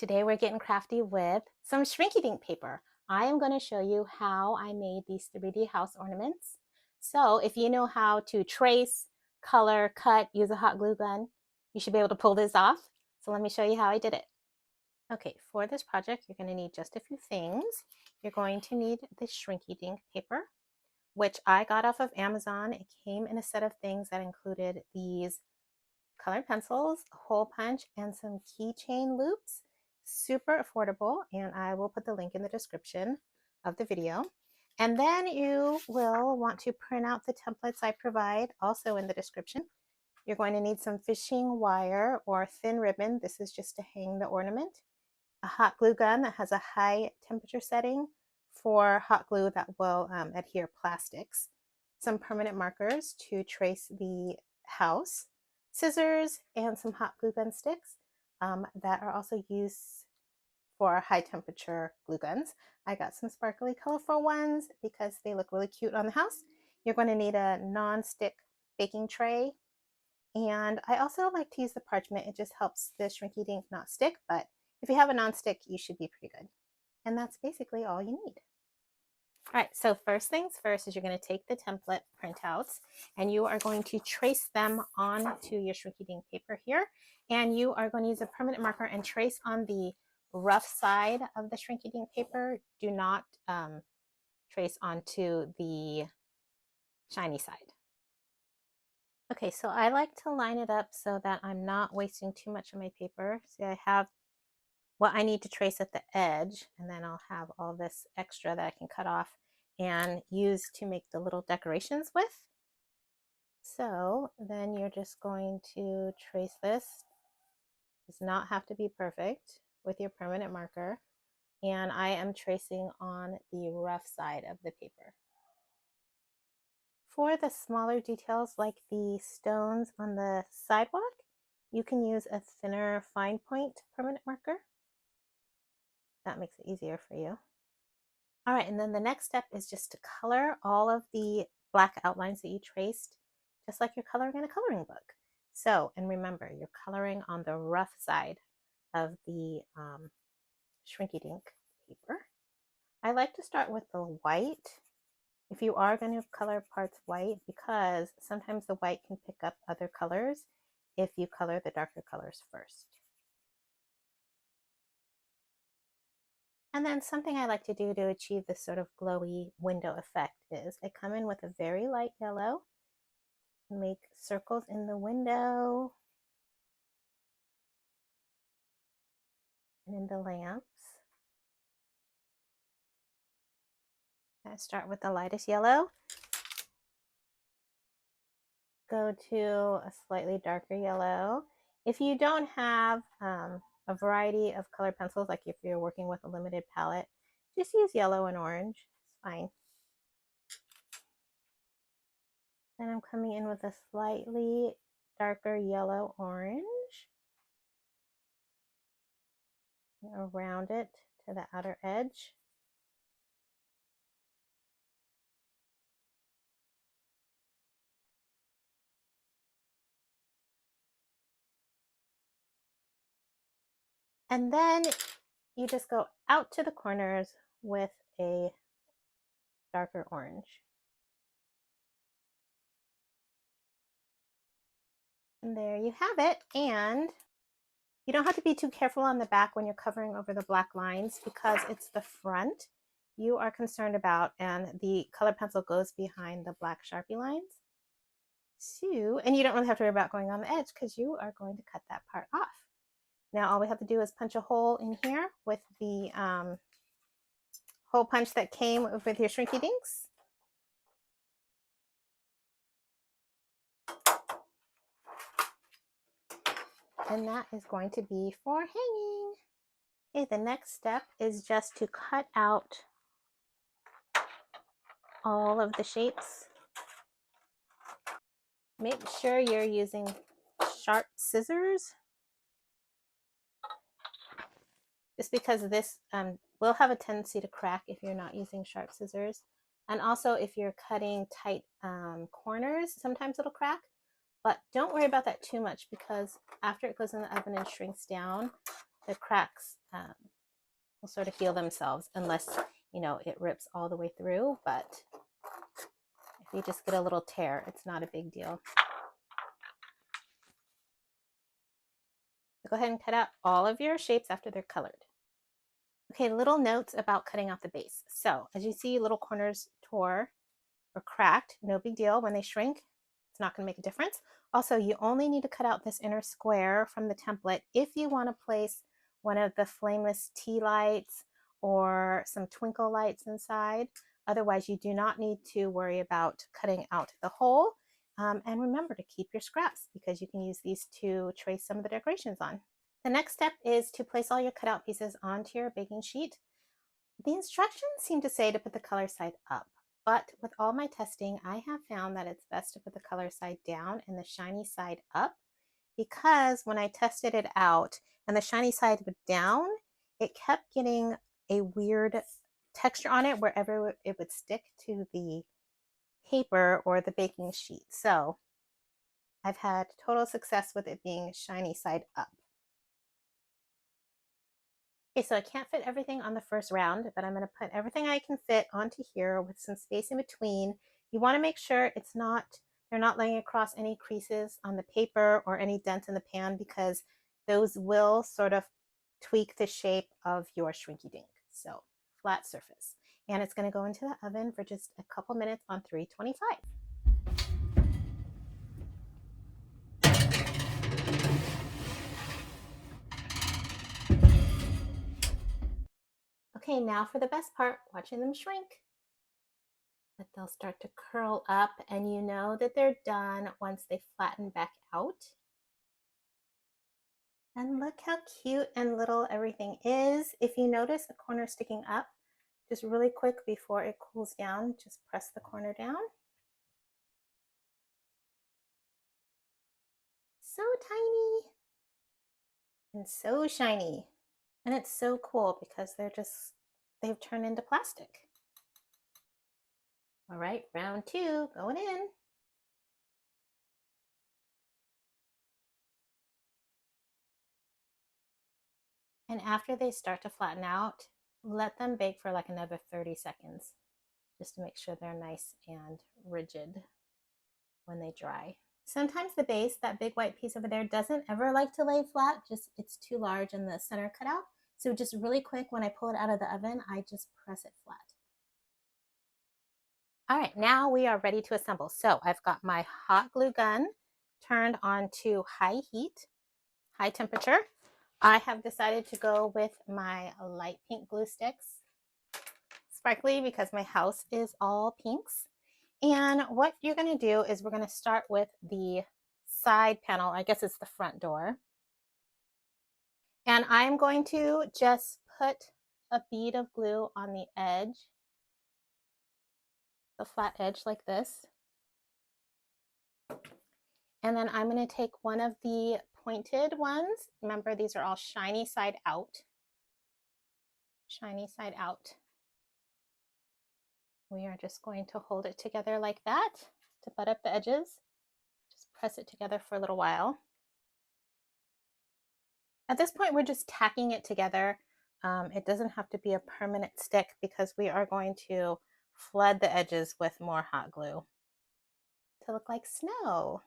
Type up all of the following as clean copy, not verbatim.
Today we're getting crafty with some Shrinky Dink paper. I am going to show you how I made these 3D house ornaments. So if you know how to trace, color, cut, use a hot glue gun, you should be able to pull this off. So let me show you how I did it. Okay, for this project, you're going to need just a few things. You're going to need the Shrinky Dink paper, which I got off of Amazon. It came in a set of things that included these colored pencils, a hole punch, and some keychain loops. Super affordable, and I will put the link in the description of the video. And then you will want to print out the templates I provide, also in the description. You're going to need some fishing wire or thin ribbon. This is just to hang the ornament. A hot glue gun that has a high temperature setting for hot glue that will adhere plastics. Some permanent markers to trace the house. Scissors, and some hot glue gun sticks that are also used for high temperature glue guns. I got some sparkly colorful ones because they look really cute on the house. You're going to need a non-stick baking tray, and I also like to use the parchment. It just helps the Shrinky Dink not stick, but if you have a non-stick, you should be pretty good. And that's basically all you need. All right, so first things first is you're going to take the template printouts and you are going to trace them onto your Shrinky Dink paper here. And you are going to use a permanent marker and trace on the rough side of the Shrinky Dink paper. Do not trace onto the shiny side. Okay, so I like to line it up so that I'm not wasting too much of my paper. See, I have what I need to trace at the edge, and then I'll have all this extra that I can cut off and use to make the little decorations with. So then you're just going to trace this. It does not have to be perfect with your permanent marker. And I am tracing on the rough side of the paper. For the smaller details like the stones on the sidewalk, you can use a thinner fine point permanent marker. That makes it easier for you. All right, and then the next step is just to color all of the black outlines that you traced, just like you're coloring in a coloring book. So, and remember, you're coloring on the rough side of the Shrinky Dink paper. I like to start with the white. If you are going to color parts white, because sometimes the white can pick up other colors if you color the darker colors first. And then something I like to do to achieve this sort of glowy window effect is I come in with a very light yellow, make circles in the window and in the lamps. I start with the lightest yellow, go to a slightly darker yellow. If you don't have a variety of color pencils, like if you're working with a limited palette, just use yellow and orange. It's fine. Then I'm coming in with a slightly darker yellow orange around it to the outer edge. And then you just go out to the corners with a darker orange. And there you have it. And you don't have to be too careful on the back when you're covering over the black lines because it's the front you are concerned about, and the color pencil goes behind the black Sharpie lines. So, and you don't really have to worry about going on the edge because you are going to cut that part off. Now all we have to do is punch a hole in here with the hole punch that came with your Shrinky Dinks. And that is going to be for hanging. Okay, the next step is just to cut out all of the shapes. Make sure you're using sharp scissors, just because this will have a tendency to crack if you're not using sharp scissors. And also if you're cutting tight corners, sometimes it'll crack. But don't worry about that too much because after it goes in the oven and shrinks down, the cracks will sort of heal themselves unless, you know, it rips all the way through. But if you just get a little tear, it's not a big deal. So go ahead and cut out all of your shapes after they're colored. Okay, little notes about cutting out the base. So as you see, little corners tore or cracked, no big deal. When they shrink, it's not going to make a difference. Also, you only need to cut out this inner square from the template if you want to place one of the flameless tea lights or some twinkle lights inside. Otherwise, you do not need to worry about cutting out the hole. And remember to keep your scraps because you can use these to trace some of the decorations on. The next step is to place all your cutout pieces onto your baking sheet. The instructions seem to say to put the color side up, but with all my testing, I have found that it's best to put the color side down and the shiny side up, because when I tested it out and the shiny side was down, it kept getting a weird texture on it wherever it would stick to the paper or the baking sheet. So I've had total success with it being shiny side up. Okay, so I can't fit everything on the first round, but I'm going to put everything I can fit onto here with some space in between. You want to make sure they're not laying across any creases on the paper or any dents in the pan, because those will sort of tweak the shape of your Shrinky Dink. So flat surface. And it's going to go into the oven for just a couple minutes on 325. Okay, now for the best part, watching them shrink. But they'll start to curl up, and you know that they're done once they flatten back out. And look how cute and little everything is. If you notice a corner sticking up, just really quick before it cools down, just press the corner down. So tiny and so shiny. And it's so cool because they've turned into plastic. All right, round 2 going in. And after they start to flatten out, let them bake for like another 30 seconds just to make sure they're nice and rigid when they dry. Sometimes the base, that big white piece over there, doesn't ever like to lay flat, just it's too large in the center cutout. So just really quick, when I pull it out of the oven, I just press it flat. All right, now we are ready to assemble. So I've got my hot glue gun turned on to high heat, high temperature. I have decided to go with my light pink glue sticks, sparkly because my house is all pinks. And what you're going to do is we're going to start with the side panel. I guess it's the front door. And I'm going to just put a bead of glue on the edge, the flat edge like this. And then I'm going to take one of the pointed ones. Remember, these are all shiny side out. Shiny side out. We are just going to hold it together like that to butt up the edges. Just press it together for a little while. At this point, we're just tacking it together. It doesn't have to be a permanent stick because we are going to flood the edges with more hot glue to look like snow.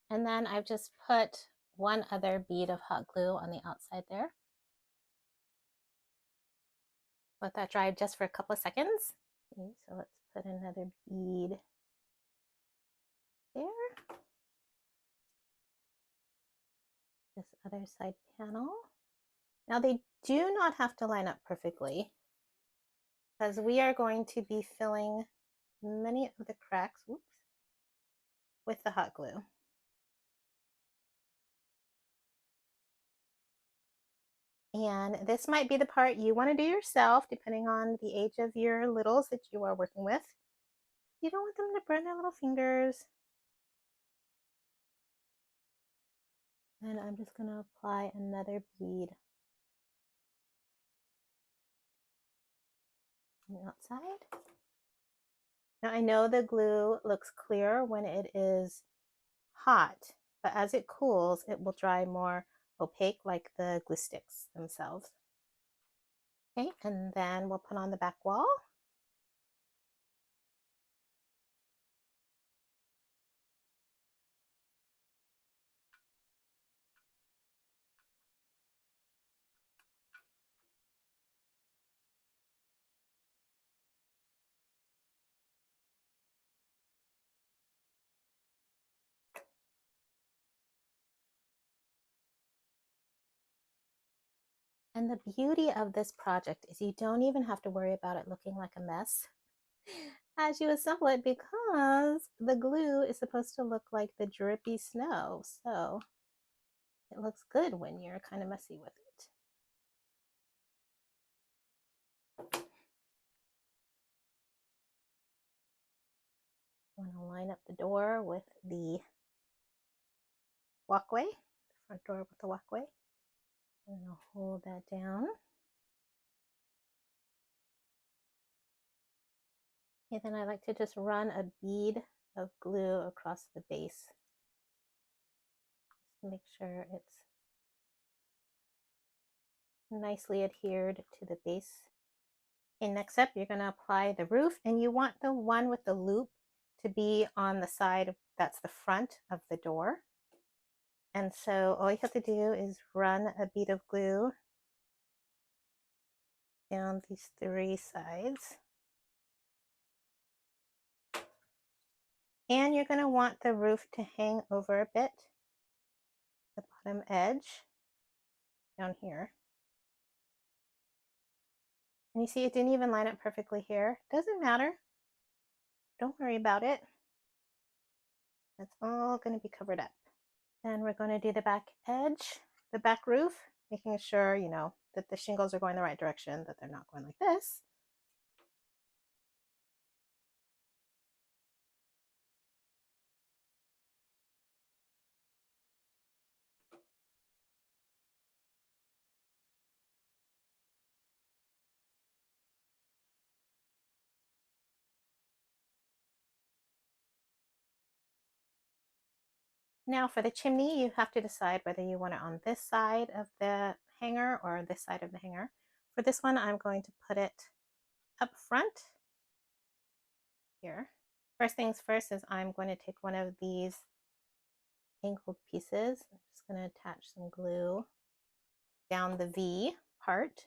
And then I've just put one other bead of hot glue on the outside there. Let that dry just for a couple of seconds. Okay, so let's put another bead there. This other side panel. Now they do not have to line up perfectly because we are going to be filling many of the cracks, with the hot glue. And this might be the part you want to do yourself, depending on the age of your littles that you are working with. You don't want them to burn their little fingers. And I'm just going to apply another bead on the outside. Now I know the glue looks clear when it is hot, but as it cools, it will dry more opaque like the glue sticks themselves. Okay, and then we'll put on the back wall. And the beauty of this project is you don't even have to worry about it looking like a mess as you assemble it, because the glue is supposed to look like the drippy snow. So it looks good when you're kind of messy with it. I'm going to line up the door with the walkway, the front door with the walkway. I'm going to hold that down. And then I like to just run a bead of glue across the base. Just to make sure it's nicely adhered to the base. Okay, next up, you're going to apply the roof, and you want the one with the loop to be on the side that's the front of the door. And so all you have to do is run a bead of glue down these three sides. And you're going to want the roof to hang over a bit, the bottom edge down here. And you see it didn't even line up perfectly here. Doesn't matter. Don't worry about it. That's all going to be covered up. Then we're going to do the back edge, the back roof, making sure, you know, that the shingles are going the right direction, that they're not going like this. Now for the chimney, you have to decide whether you want it on this side of the hanger or this side of the hanger. For this one, I'm going to put it up front here. First things first is I'm going to take one of these angled pieces. I'm just going to attach some glue down the V part,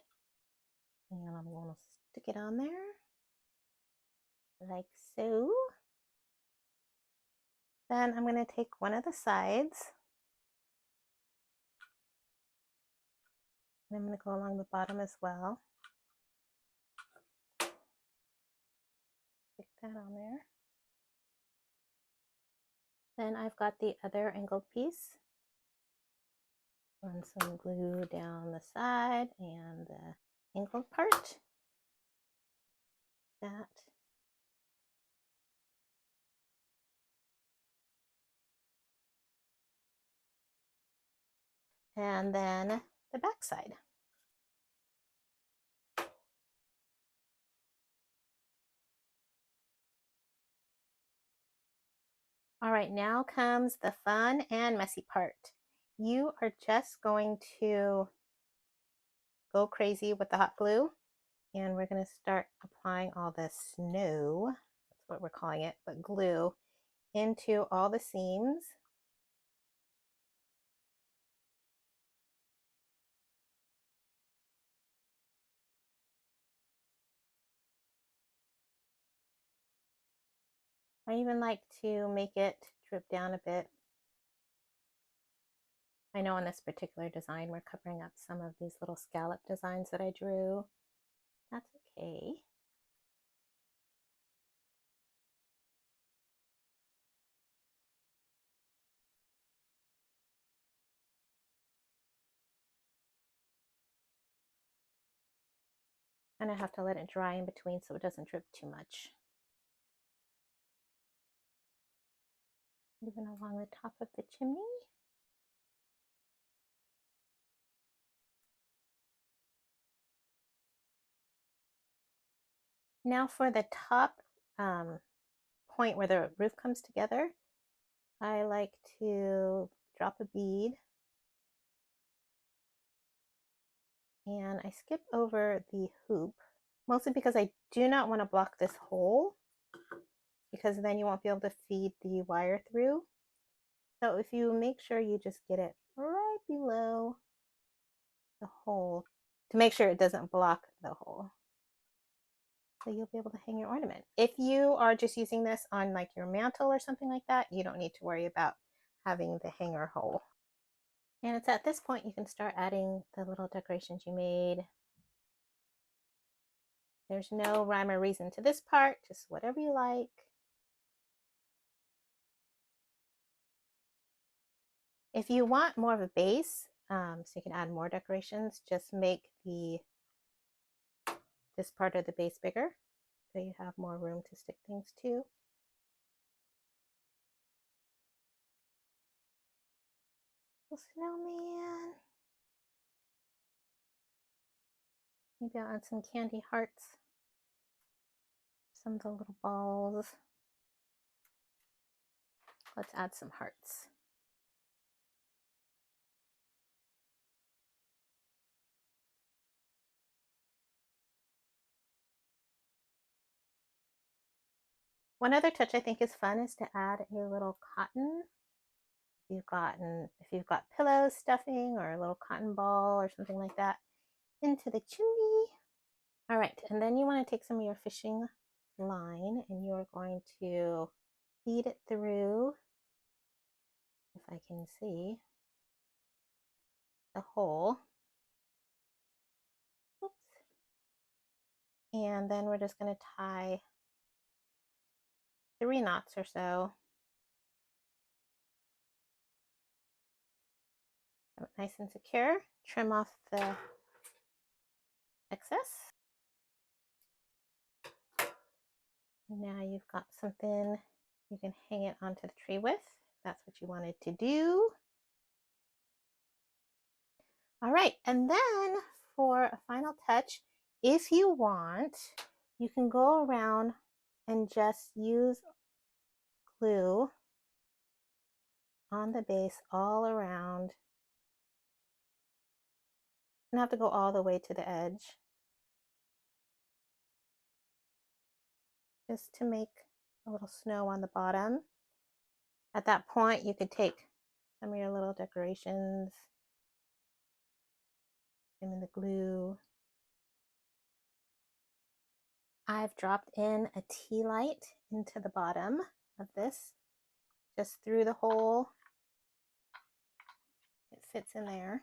and I'm going to stick it on there like so. Then I'm going to take one of the sides, and I'm going to go along the bottom as well. Stick that on there. Then I've got the other angled piece. Run some glue down the side and the angled part. That. And then the back side. All right, now comes the fun and messy part. You are just going to go crazy with the hot glue, and we're going to start applying all the snow, that's what we're calling it, but glue, into all the seams. I even like to make it drip down a bit. I know on this particular design, we're covering up some of these little scallop designs that I drew. That's okay. And I have to let it dry in between so it doesn't drip too much. Moving along the top of the chimney. Now for the top point where the roof comes together, I like to drop a bead And I skip over the hoop, mostly because I do not want to block this hole, because then you won't be able to feed the wire through. So if you make sure you just get it right below the hole to make sure it doesn't block the hole. So you'll be able to hang your ornament. If you are just using this on like your mantle or something like that, you don't need to worry about having the hanger hole. And it's at this point you can start adding the little decorations you made. There's no rhyme or reason to this part, just whatever you like. If you want more of a base, so you can add more decorations, just make this part of the base bigger so you have more room to stick things to. Little snowman. Maybe I'll add some candy hearts. Some of the little balls. Let's add some hearts. One other touch I think is fun is to add a little cotton. If you've got pillows, stuffing, or a little cotton ball or something like that into the chimney. All right, and then you want to take some of your fishing line and you're going to feed it through, if I can see, the hole. Oops. And then we're just going to tie 3 knots or so. Nice and secure. Trim off the excess. Now you've got something you can hang it onto the tree with. That's what you wanted to do. All right, and then for a final touch, if you want, you can go around and just use glue on the base all around. You don't have to go all the way to the edge. Just to make a little snow on the bottom. At that point, you could take some of your little decorations, them in the glue. I've dropped in a tea light into the bottom of this, just through the hole. It fits in there.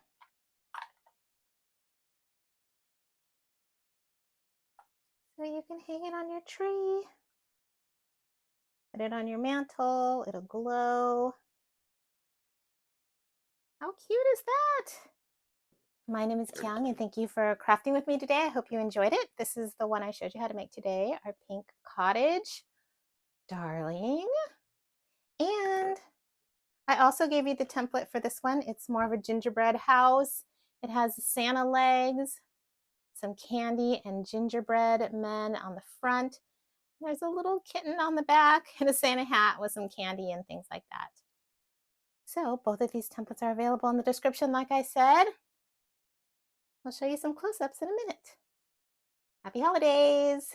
So you can hang it on your tree, put it on your mantle, it'll glow. How cute is that? My name is Kyung and thank you for crafting with me today. I hope you enjoyed it. This is the one I showed you how to make today, our pink cottage. Darling. And I also gave you the template for this one. It's more of a gingerbread house. It has Santa legs, some candy and gingerbread men on the front. There's a little kitten on the back and a Santa hat with some candy and things like that. So both of these templates are available in the description, like I said. I'll show you some close-ups in a minute. Happy holidays!